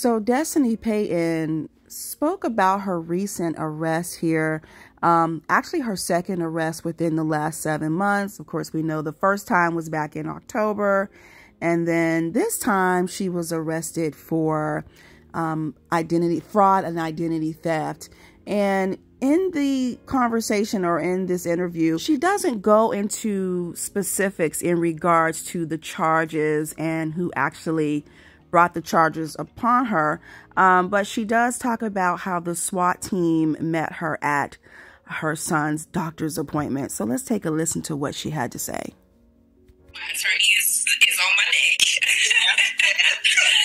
So Destiny Payton spoke about her recent arrest here. Actually, her second arrest within the last 7 months. Of course, we know the first time was back in October. And then this time she was arrested for identity fraud and identity theft. And in the conversation or in this interview, she doesn't go into specifics in regards to the charges and who actually brought the charges upon her. But she does talk about how the SWAT team met her at her son's doctor's appointment. So let's take a listen to what she had to say. My attorney is on my neck.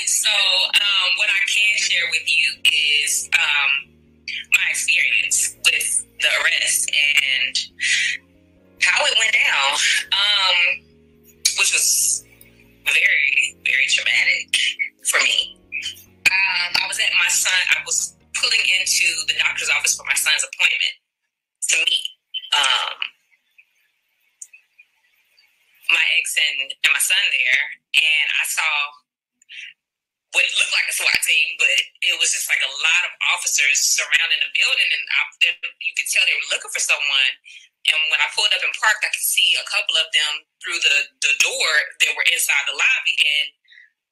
So what I can share with you is my experience with the arrest and how it went down, which was very, very traumatic for me. I was at I was pulling into the doctor's office for my son's appointment to meet my ex and my son there, and I saw what looked like a SWAT team, but it was just like a lot of officers surrounding the building, and you could tell they were looking for someone. And when I pulled up and parked, I could see a couple of them through the door that were inside the lobby, and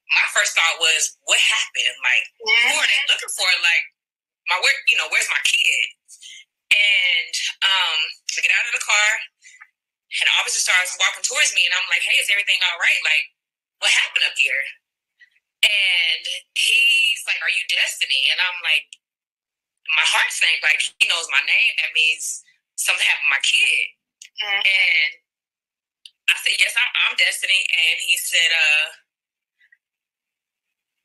my first thought was, what happened? Like, who are they looking for? Like, where's my kid? And I get out of the car, and the officer starts walking towards me, and I'm like, hey, is everything all right? Like, what happened up here? And he's like, are you Destiny? And I'm like, my heart sank. Like, he knows my name. That means something happened to my kid. Mm-hmm. And I said, yes, I'm Destiny. And he said,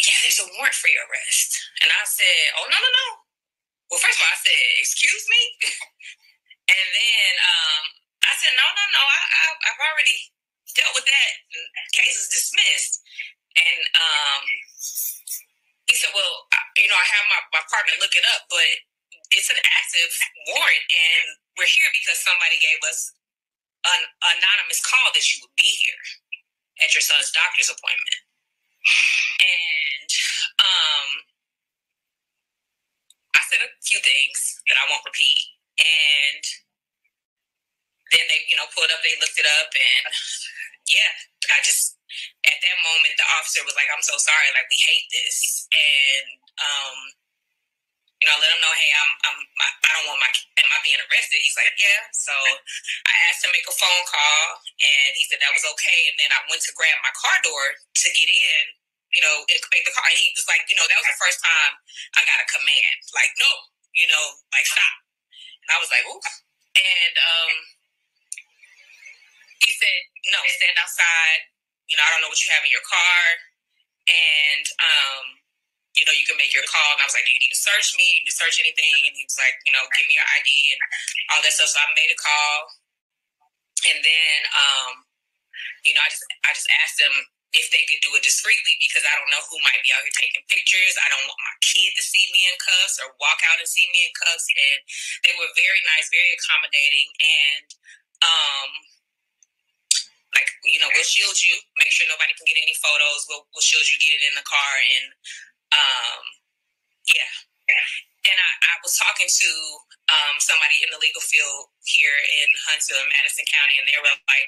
yeah, there's a warrant for your arrest. And I said, oh, no. Well, first of all, I said, excuse me? And then I said, no, I've already dealt with that. Case is dismissed. And he said, well, I have my partner look it up, but it's an active warrant, and we're here because somebody gave us an anonymous call that you would be here at your son's doctor's appointment. And I said a few things that I won't repeat, and then they, pulled up, they looked it up, and at that moment, the officer was like, I'm so sorry, like, we hate this. And, I let him know, hey, I don't want am I being arrested? He's like, yeah. So I asked him to make a phone call, and he said that was okay. And then I went to grab my car door to get in, and make the car. And he was like, that was the first time I got a command, like, no, like, stop. And I was like, ooh. And he said, no, stand outside. I don't know what you have in your car. And, you can make your call. And I was like, do you need to search me? You need to search anything? And he was like, give me your ID and all that stuff. So I made a call. And then, I just asked them if they could do it discreetly, because I don't know who might be out here taking pictures. I don't want my kid to see me in cuffs or walk out and see me in cuffs. And they were very nice, very accommodating. And, we'll shield you, make sure nobody can get any photos. We'll shield you, get it in the car. And, And I was talking to somebody in the legal field here in Huntsville and Madison County, and they were like,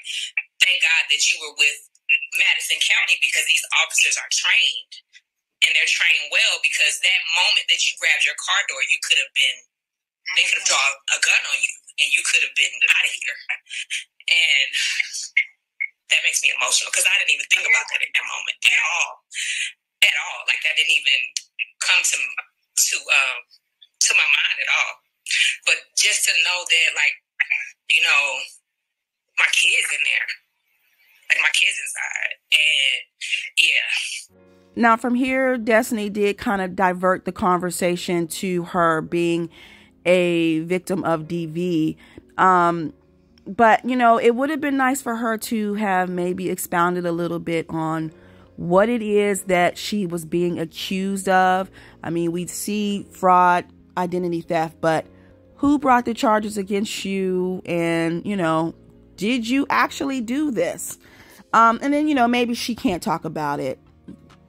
thank God that you were with Madison County, because these officers are trained, and they're trained well, because that moment that you grabbed your car door, they could have drawn a gun on you, and you could have been out of here. And that makes me emotional, because I didn't even think about that in that moment at all. Like, that didn't even come to my mind at all. But just to know that, like, my kid's in there. Like, my kid's inside. And, yeah. Now, from here, Destiny did kind of divert the conversation to her being a victim of DV. But, it would have been nice for her to have maybe expounded a little bit on what it is that she was being accused of. I mean, we see fraud, identity theft, but who brought the charges against you? And, did you actually do this? And then, maybe she can't talk about it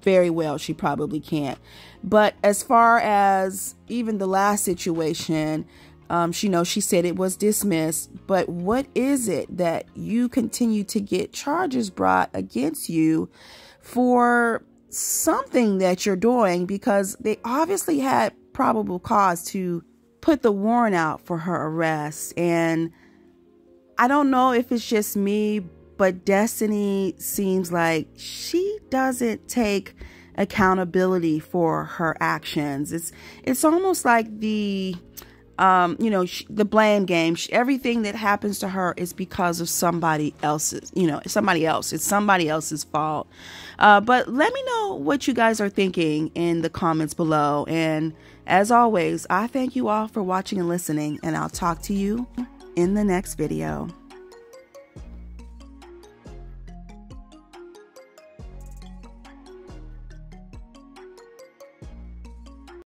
very well she probably can't. But as far as even the last situation, she said it was dismissed. But what is it that you continue to get charges brought against you for something that you're doing? Because they obviously had probable cause to put the warrant out for her arrest. And I don't know if it's just me, but Destiny seems like she doesn't take accountability for her actions. It's almost like the the blame game. Everything that happens to her is because of somebody else's, it's somebody else's fault. But let me know what you guys are thinking in the comments below. And as always, I thank you all for watching and listening, and I'll talk to you in the next video.